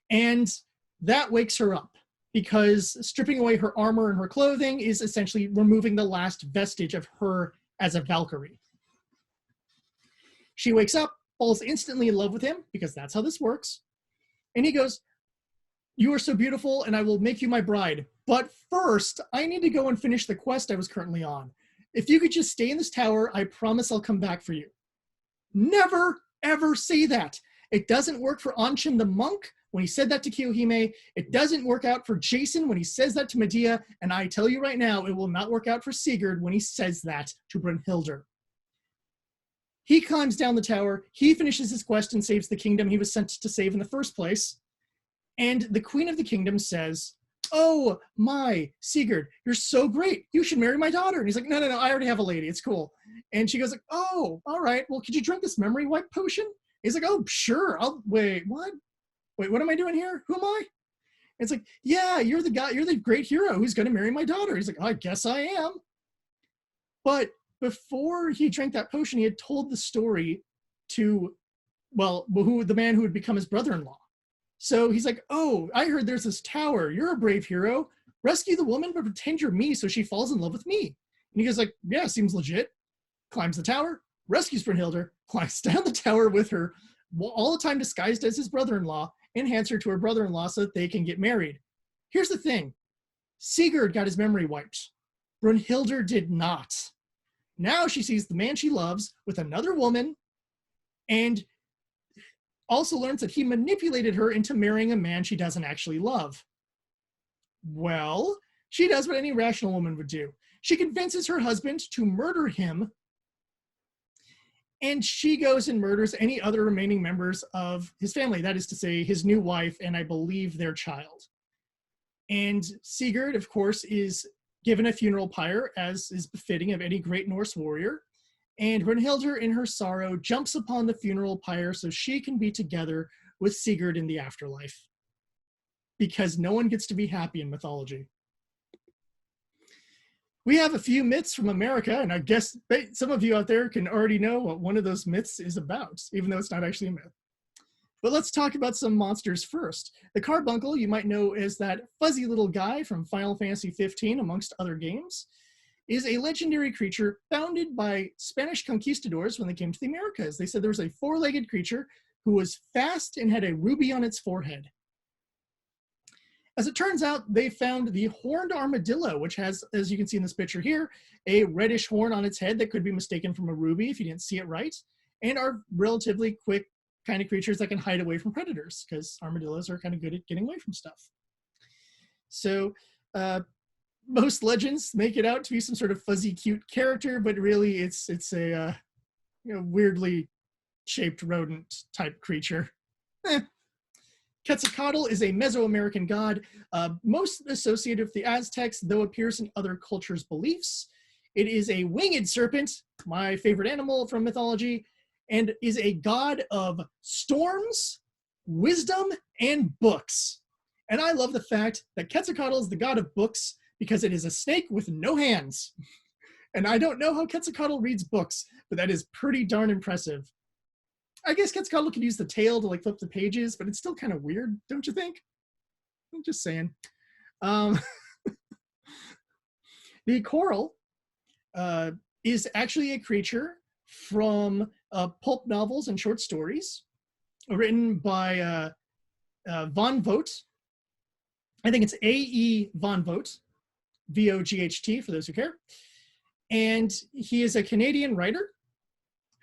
And that wakes her up, because stripping away her armor and her clothing is essentially removing the last vestige of her as a Valkyrie. She wakes up, falls instantly in love with him, because that's how this works. And he goes, "You are so beautiful, and I will make you my bride. But first, I need to go and finish the quest I was currently on. If you could just stay in this tower, I promise I'll come back for you." Never, ever say that. It doesn't work for Anshin the monk, when he said that to Kiyohime. It doesn't work out for Jason when he says that to Medea, and I tell you right now, it will not work out for Sigurd when he says that to Brunhilde. He climbs down the tower, he finishes his quest and saves the kingdom he was sent to save in the first place, and the Queen of the Kingdom says, "Oh my, Sigurd, you're so great. You should marry my daughter." And he's like, no, I already have a lady. It's cool. And she goes like, "Oh, all right. Well, could you drink this memory wipe potion?" He's like, "Oh, sure. Wait, what? Wait, what am I doing here? Who am I?" And it's like, "Yeah, you're the guy, you're the great hero who's going to marry my daughter." He's like, "I guess I am." But before he drank that potion, he had told the story to, well, the man who would become his brother-in-law. So he's like, "Oh, I heard there's this tower. You're a brave hero. Rescue the woman, but pretend you're me so she falls in love with me." And he goes like, "Yeah, seems legit." Climbs the tower, rescues Brunhilde, climbs down the tower with her, all the time disguised as his brother-in-law, and hands her to her brother-in-law so that they can get married. Here's the thing. Sigurd got his memory wiped. Brunhilde did not. Now she sees the man she loves with another woman, and also learns that he manipulated her into marrying a man she doesn't actually love. Well, she does what any rational woman would do. She convinces her husband to murder him, and she goes and murders any other remaining members of his family, that is to say, his new wife and I believe their child. And Sigurd, of course, is given a funeral pyre, as is befitting of any great Norse warrior. And Brunhilde, in her sorrow, jumps upon the funeral pyre so she can be together with Sigurd in the afterlife. Because no one gets to be happy in mythology. We have a few myths from America, and I guess some of you out there can already know what one of those myths is about, even though it's not actually a myth. But let's talk about some monsters first. The Carbuncle, you might know as that fuzzy little guy from Final Fantasy 15, amongst other games, is a legendary creature founded by Spanish conquistadors when they came to the Americas. They said there was a four-legged creature who was fast and had a ruby on its forehead. As it turns out, they found the horned armadillo, which has, as you can see in this picture here, a reddish horn on its head that could be mistaken from a ruby if you didn't see it right, and are relatively quick kind of creatures that can hide away from predators, because armadillos are kind of good at getting away from stuff. So, most legends make it out to be some sort of fuzzy, cute character, but really it's a weirdly shaped rodent type creature. Quetzalcoatl is a Mesoamerican god, most associated with the Aztecs, though appears in other cultures' beliefs. It is a winged serpent, my favorite animal from mythology, and is a god of storms, wisdom, and books. And I love the fact that Quetzalcoatl is the god of books because it is a snake with no hands. And I don't know how Quetzalcoatl reads books, but that is pretty darn impressive. I guess Quetzalcoatl could use the tail to flip the pages, but it's still kind of weird, don't you think? I'm just saying. The coral is actually a creature from pulp novels and short stories written by Von Vogt. I think it's A.E. Von Vogt, V-O-G-H-T for those who care. And he is a Canadian writer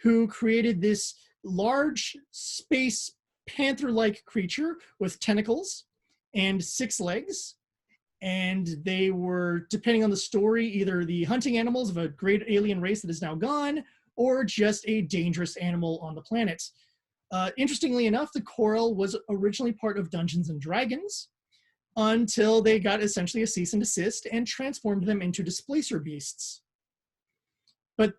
who created this large space panther-like creature with tentacles and 6 legs. And they were, depending on the story, either the hunting animals of a great alien race that is now gone, or just a dangerous animal on the planet. Interestingly enough, the coral was originally part of Dungeons and Dragons until they got essentially a cease and desist and transformed them into displacer beasts. But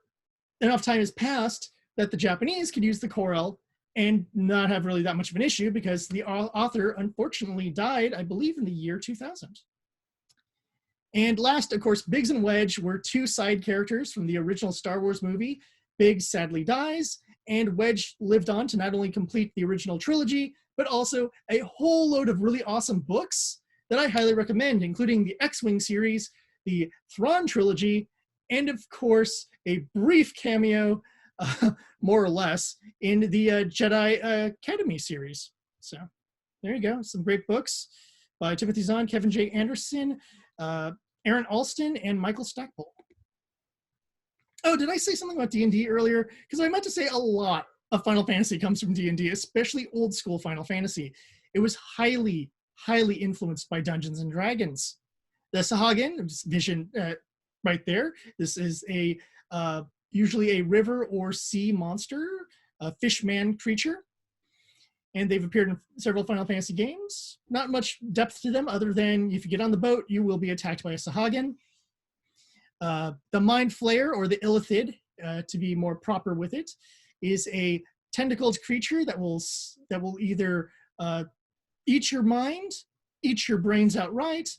enough time has passed that the Japanese could use the coral and not have really that much of an issue because the author unfortunately died, I believe, in the year 2000. And last, of course, Biggs and Wedge were 2 side characters from the original Star Wars movie. Biggs sadly dies, and Wedge lived on to not only complete the original trilogy, but also a whole load of really awesome books that I highly recommend, including the X-Wing series, the Thrawn trilogy, and of course, a brief cameo, more or less, in the Jedi Academy series. So there you go, some great books by Timothy Zahn, Kevin J. Anderson, Aaron Alston, and Michael Stackpole. Oh, did I say something about D&D earlier? Because I meant to say a lot of Final Fantasy comes from D&D, especially old school Final Fantasy. It was highly, highly influenced by Dungeons and Dragons. The Sahagin, just vision right there. This is a usually a river or sea monster, a fishman creature. And they've appeared in several Final Fantasy games. Not much depth to them other than if you get on the boat, you will be attacked by a Sahagin. The Mind Flayer, or the Illithid, to be more proper with it, is a tentacled creature that will either eat your mind, eat your brains outright,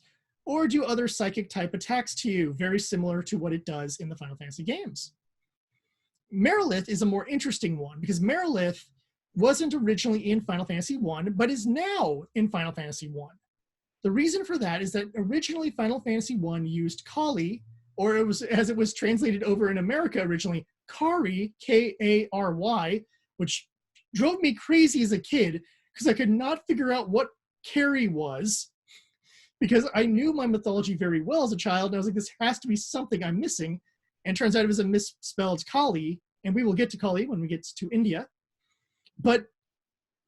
or do other psychic type attacks to you, very similar to what it does in the Final Fantasy games. Merilith is a more interesting one because Merilith wasn't originally in Final Fantasy I, but is now in Final Fantasy I. The reason for that is that originally Final Fantasy I used Kali, or it was, as it was translated over in America originally, Kari, K-A-R-Y, which drove me crazy as a kid because I could not figure out what Carrie was, because I knew my mythology very well as a child, and I was like, this has to be something I'm missing. And it turns out it was a misspelled Kali, and we will get to Kali when we get to India. But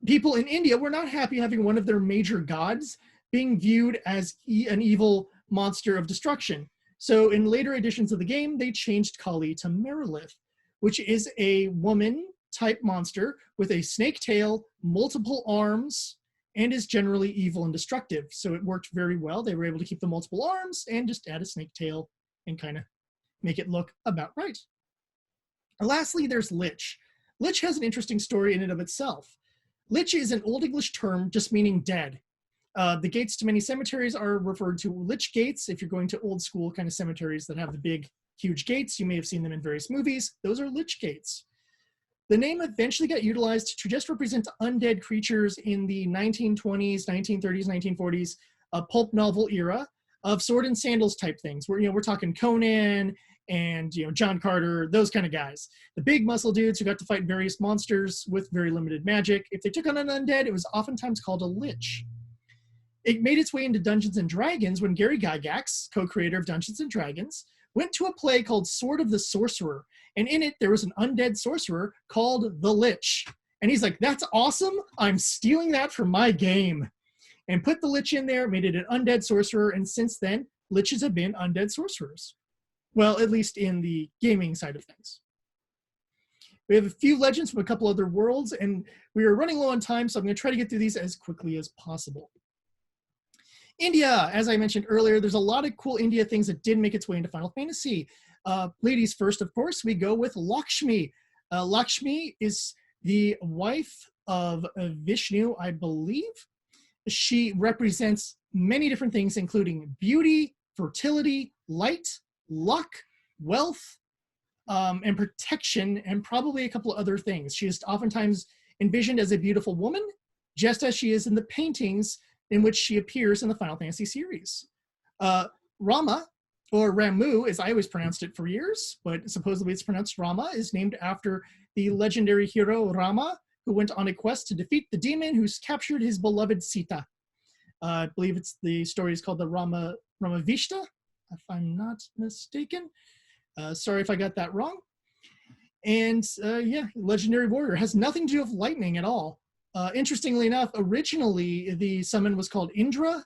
people in India were not happy having one of their major gods being viewed as an evil monster of destruction. So in later editions of the game, they changed Kali to Merilith, which is a woman-type monster with a snake tail, multiple arms, and is generally evil and destructive. So it worked very well. They were able to keep the multiple arms and just add a snake tail and kind of make it look about right. And lastly, there's Lich. Lich has an interesting story in and of itself. Lich is an Old English term just meaning dead. The gates to many cemeteries are referred to Lich gates. If you're going to old school kind of cemeteries that have the big, huge gates, you may have seen them in various movies. Those are Lich gates. The name eventually got utilized to just represent undead creatures in the 1920s, 1930s, 1940s pulp novel era of sword and sandals type things. Where we're talking Conan and John Carter, those kind of guys. The big muscle dudes who got to fight various monsters with very limited magic. If they took on an undead, it was oftentimes called a Lich. It made its way into Dungeons and Dragons when Gary Gygax, co-creator of Dungeons and Dragons, went to a play called Sword of the Sorcerer, and in it there was an undead sorcerer called the Lich. And he's like, that's awesome, I'm stealing that from my game. And put the Lich in there, made it an undead sorcerer, and since then, Liches have been undead sorcerers. Well, at least in the gaming side of things. We have a few legends from a couple other worlds, and we are running low on time, so I'm going to try to get through these as quickly as possible. India, as I mentioned earlier, there's a lot of cool India things that did make its way into Final Fantasy. Ladies first, of course, we go with Lakshmi. Lakshmi is the wife of Vishnu, I believe. She represents many different things, including beauty, fertility, light, luck, wealth, and protection, and probably a couple of other things. She is oftentimes envisioned as a beautiful woman, just as she is in the paintings in which she appears in the Final Fantasy series. Rama, or Ramu, as I always pronounced it for years, but supposedly it's pronounced Rama, is named after the legendary hero Rama, who went on a quest to defeat the demon who's captured his beloved Sita. I believe the story is called the Ramavishta, if I'm not mistaken. Sorry if I got that wrong. And yeah, legendary warrior. Has nothing to do with lightning at all. Interestingly enough, originally the summon was called Indra,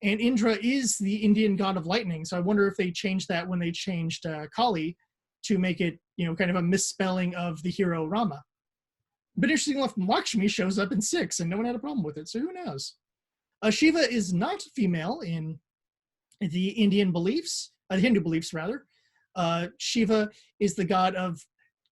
and Indra is the Indian god of lightning. So I wonder if they changed that when they changed Kali to make it, kind of a misspelling of the hero Rama. But interestingly enough, Lakshmi shows up in 6, and no one had a problem with it, so who knows? Shiva is not female in the Indian beliefs, the Hindu beliefs rather. Shiva is the god of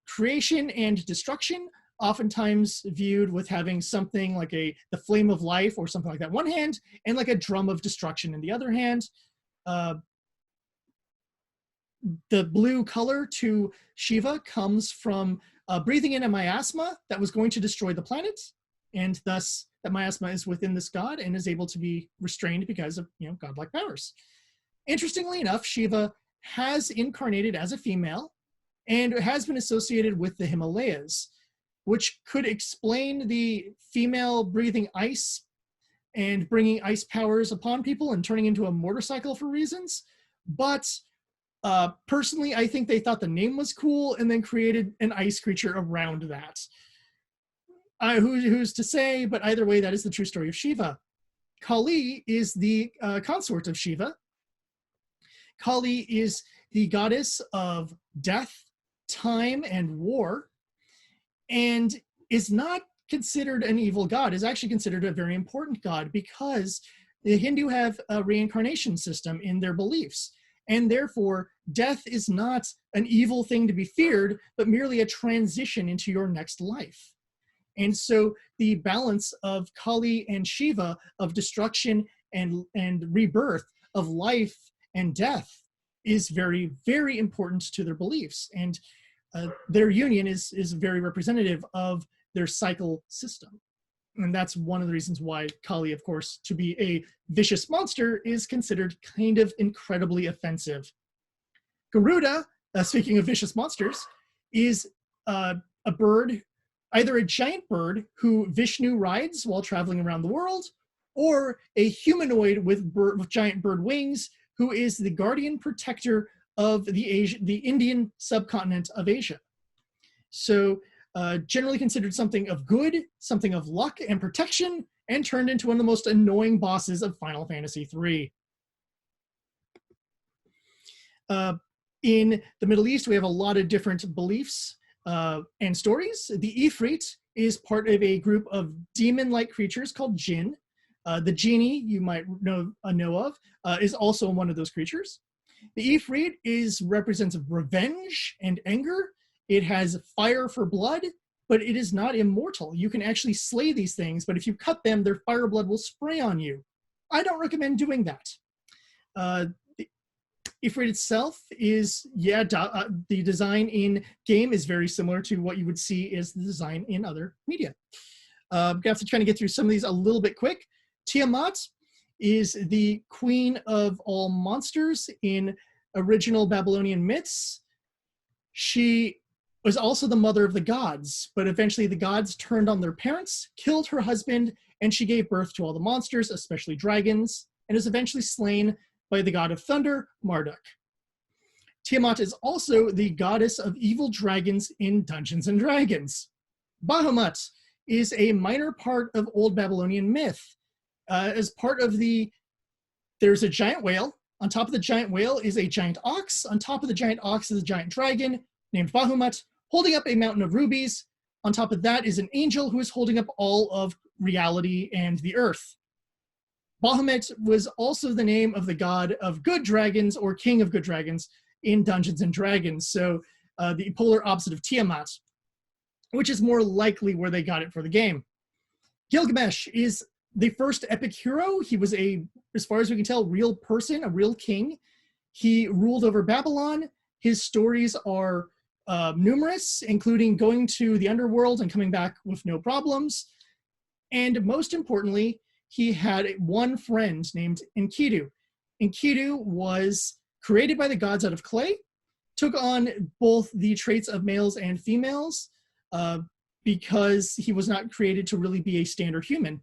creation and destruction, oftentimes viewed with having something like the flame of life or something like that in one hand, and like a drum of destruction in the other hand. The blue color to Shiva comes from breathing in a miasma that was going to destroy the planet, and thus that miasma is within this god and is able to be restrained because of godlike powers. Interestingly enough, Shiva has incarnated as a female and has been associated with the Himalayas, which could explain the female breathing ice and bringing ice powers upon people and turning into a motorcycle for reasons. But personally, I think they thought the name was cool and then created an ice creature around that. who's to say, but either way, that is the true story of Shiva. Kali is the consort of Shiva. Kali is the goddess of death, time, and war, and is not considered an evil god, is actually considered a very important god because the Hindu have a reincarnation system in their beliefs. And therefore, death is not an evil thing to be feared, but merely a transition into your next life. And so the balance of Kali and Shiva, of destruction and rebirth, of life and death, is very, very important to their beliefs. And their union is very representative of their cycle system. And that's one of the reasons why Kali, of course, to be a vicious monster, is considered kind of incredibly offensive. Garuda, speaking of vicious monsters, is a bird, either a giant bird who Vishnu rides while traveling around the world, or a humanoid with giant bird wings who is the guardian protector of the Indian subcontinent of Asia. So generally considered something of good, something of luck and protection, and turned into one of the most annoying bosses of Final Fantasy III. In the Middle East, we have a lot of different beliefs and stories. The Ifrit is part of a group of demon-like creatures called Jinn. The genie, you might know of, is also one of those creatures. The Ifrit represents revenge and anger. It has fire for blood, but it is not immortal. You can actually slay these things, but if you cut them, their fire blood will spray on you. I don't recommend doing that. The Ifrit itself is, the design in game is very similar to what you would see as the design in other media. I'm going to have to try to get through some of these a little bit quick. Tiamat is the queen of all monsters in original Babylonian myths. She was also the mother of the gods, but eventually the gods turned on their parents, killed her husband, and she gave birth to all the monsters, especially dragons, and is eventually slain by the god of thunder, Marduk. Tiamat is also the goddess of evil dragons in Dungeons and Dragons. Bahamut is a minor part of Old Babylonian myth. As part of there's a giant whale. On top of the giant whale is a giant ox. On top of the giant ox is a giant dragon named Bahamut, holding up a mountain of rubies. On top of that is an angel who is holding up all of reality and the earth. Bahamut was also the name of the god of good dragons, or king of good dragons, in Dungeons and Dragons. So the polar opposite of Tiamat, which is more likely where they got it for the game. Gilgamesh is the first epic hero. He was as far as we can tell, real person, a real king. He ruled over Babylon. His stories are numerous, including going to the underworld and coming back with no problems. And most importantly, he had one friend named Enkidu. Enkidu was created by the gods out of clay, took on both the traits of males and females because he was not created to really be a standard human.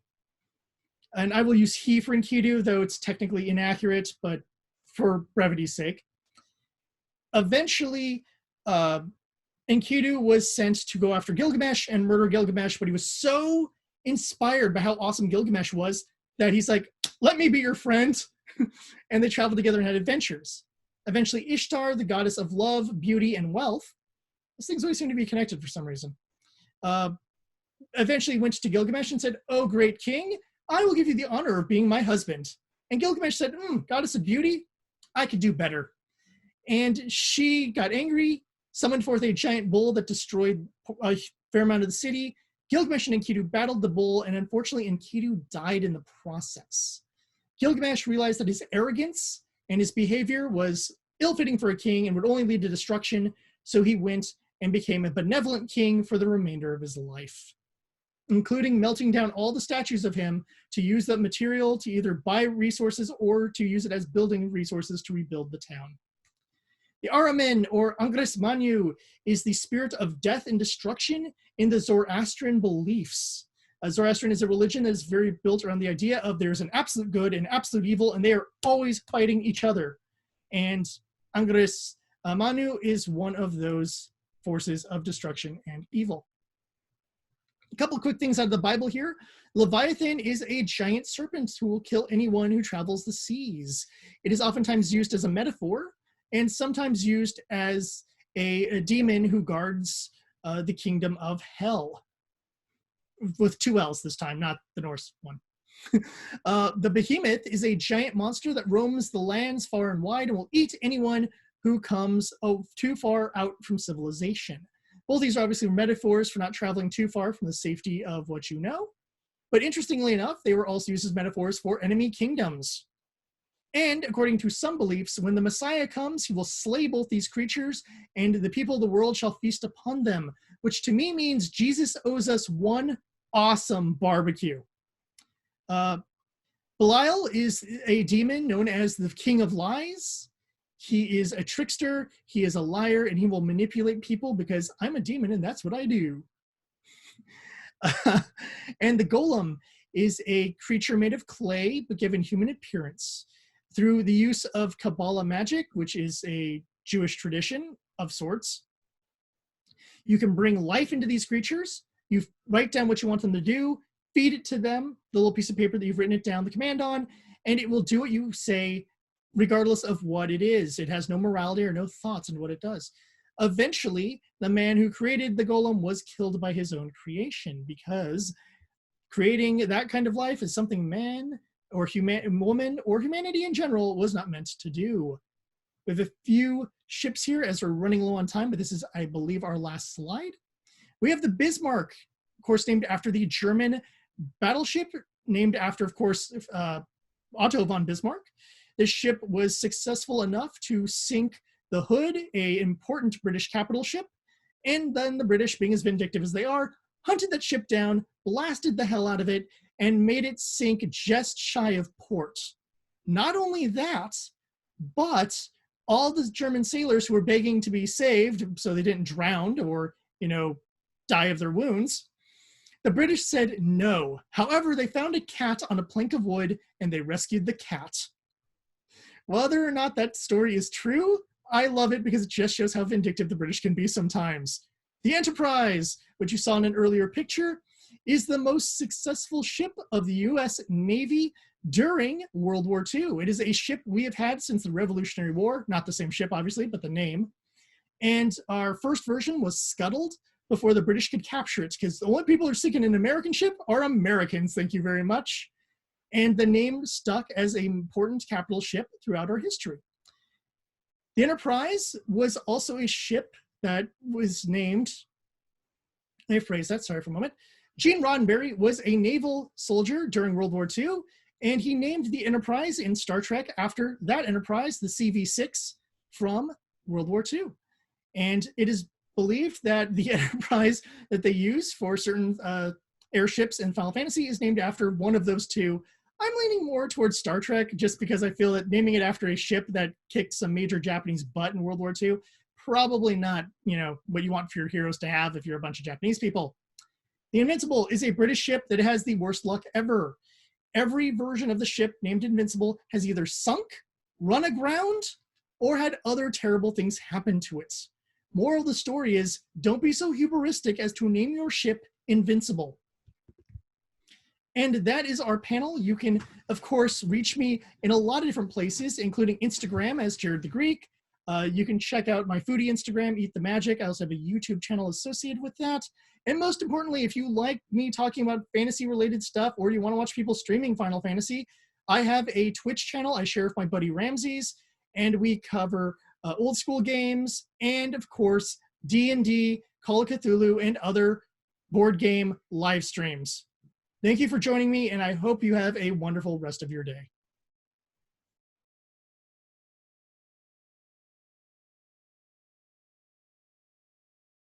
And I will use he for Enkidu, though it's technically inaccurate, but for brevity's sake. Eventually, Enkidu was sent to go after Gilgamesh and murder Gilgamesh, but he was so inspired by how awesome Gilgamesh was that he's like, let me be your friend. And they traveled together and had adventures. Eventually, Ishtar, the goddess of love, beauty, and wealth, those things always seem to be connected for some reason, eventually went to Gilgamesh and said, oh, great king, I will give you the honor of being my husband. And Gilgamesh said, goddess of beauty, I could do better. And she got angry, summoned forth a giant bull that destroyed a fair amount of the city. Gilgamesh and Enkidu battled the bull, and unfortunately Enkidu died in the process. Gilgamesh realized that his arrogance and his behavior was ill-fitting for a king and would only lead to destruction, so he went and became a benevolent king for the remainder of his life, including melting down all the statues of him to use that material to either buy resources or to use it as building resources to rebuild the town. The Aramen, or Angres Manu, is the spirit of death and destruction in the Zoroastrian beliefs. Zoroastrian is a religion that is very built around the idea of there's an absolute good and absolute evil, and they are always fighting each other. And Angres Manu is one of those forces of destruction and evil. couple quick things out of the Bible here. Leviathan is a giant serpent who will kill anyone who travels the seas. It is oftentimes used as a metaphor and sometimes used as a demon who guards the kingdom of hell. With 2 L's this time, not the Norse one. The behemoth is a giant monster that roams the lands far and wide and will eat anyone who comes too far out from civilization. Both these are obviously metaphors for not traveling too far from the safety of what you know. But interestingly enough, they were also used as metaphors for enemy kingdoms. And according to some beliefs, when the Messiah comes, he will slay both these creatures, and the people of the world shall feast upon them, which to me means Jesus owes us one awesome barbecue. Belial is a demon known as the King of Lies. He is a trickster, he is a liar, and he will manipulate people because I'm a demon and that's what I do. And the golem is a creature made of clay but given human appearance. Through the use of Kabbalah magic, which is a Jewish tradition of sorts, you can bring life into these creatures. You write down what you want them to do, feed it to them, the little piece of paper that you've written it down the command on, and it will do what you say regardless of what it is. It has no morality or no thoughts in what it does. Eventually, the man who created the golem was killed by his own creation because creating that kind of life is something man or woman or humanity in general was not meant to do. We have a few ships here as we're running low on time, but this is, I believe, our last slide. We have the Bismarck, of course, named after the German battleship, named after, of course, Otto von Bismarck. This ship was successful enough to sink the Hood, an important British capital ship, and then the British, being as vindictive as they are, hunted that ship down, blasted the hell out of it, and made it sink just shy of port. Not only that, but all the German sailors who were begging to be saved so they didn't drown or, die of their wounds, the British said no. However, they found a cat on a plank of wood and they rescued the cat. Whether or not that story is true, I love it because it just shows how vindictive the British can be sometimes. The Enterprise, which you saw in an earlier picture, is the most successful ship of the US Navy during World War II. It is a ship we have had since the Revolutionary War, not the same ship, obviously, but the name. And our first version was scuttled before the British could capture it, because the only people who are sinking an American ship are Americans, thank you very much. And the name stuck as an important capital ship throughout our history. The Enterprise was also a ship that was named, let me phrase that, sorry for a moment. Gene Roddenberry was a naval soldier during World War II, and he named the Enterprise in Star Trek after that Enterprise, the CV-6 from World War II. And it is believed that the Enterprise that they use for certain airships in Final Fantasy is named after one of those two. I'm leaning more towards Star Trek just because I feel that naming it after a ship that kicked some major Japanese butt in World War II, probably not, what you want for your heroes to have if you're a bunch of Japanese people. The Invincible is a British ship that has the worst luck ever. Every version of the ship named Invincible has either sunk, run aground, or had other terrible things happen to it. Moral of the story is, don't be so hubristic as to name your ship Invincible. And that is our panel. You can, of course, reach me in a lot of different places, including Instagram as Jared the Greek. You can check out my foodie Instagram, Eat the Magic. I also have a YouTube channel associated with that. And most importantly, if you like me talking about fantasy-related stuff or you want to watch people streaming Final Fantasy, I have a Twitch channel I share with my buddy Ramses, and we cover old school games and, of course, D&D, Call of Cthulhu, and other board game live streams. Thank you for joining me, and I hope you have a wonderful rest of your day.